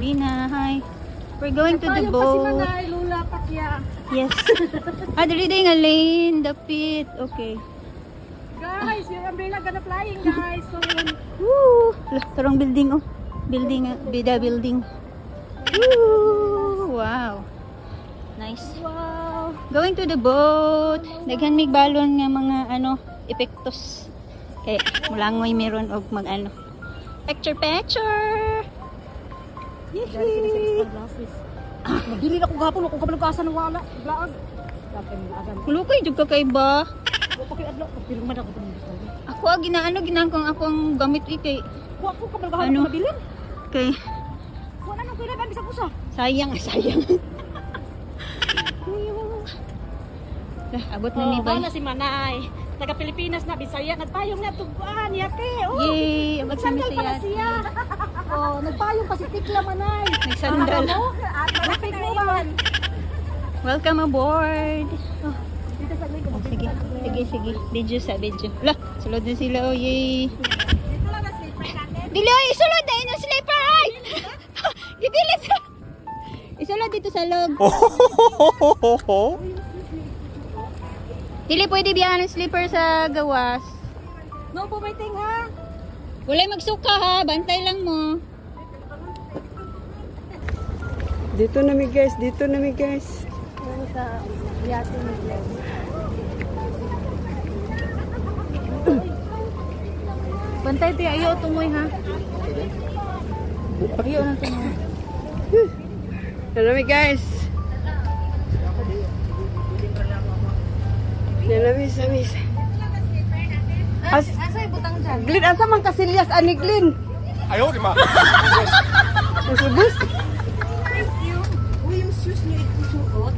Lina, hi. We're going to the boat. Yes. Dali day nga lane, dapit. Okay. Guys, your umbrella gonna flying, guys. Soon. Woo! Tarong building oh. Building, bida building. Woo! Wow. Nice. Wow. Going to the boat. Daghan mig balon nga mga ano, epektos. Kay mulangoy meron og mag ano. Picture. Yehey! Mabili na ko gahapon kung kabalagasan ng wala. Blaag. Kulukay jud ka kay ba? Pakiadlaw, pero man ako Ako ginangkong akong gamit kay ako kabalagahan ano? Mabilin. Kay Wala nang kuya ba bisa pusa. sayang. Abot na ni ba? Wala si Manay. Taga Pilipinas na Bisaya nagpayong na tuguan yate. Yay, abot sa Bisaya. Nagpayong pa si Tikla Manay. Nagsandal. Bakit mo ba? Welcome aboard. Oh, Dito sa link. sige. Video. Lah, sulod na sila oh, yay. Dito lang na slipper natin. Diloy, sulod na ino slipper ay. Gibilis. Isulod dito sa log. Dili pwede biyahan ng slipper sa gawas. No po may ting ha. Walay magsuka ha, bantay lang mo. Dito na mi guys. Ano sa yate ni Glenn. Bantay ti ayo tumoy ha. Ayo na tumoy. Dito na mi guys. Namis. Asa ibutang dyan? Glin, asa man kasilyas ani Glin? Ayaw, di ba? Nasubos? Uy, yung shoes niyo isusuot.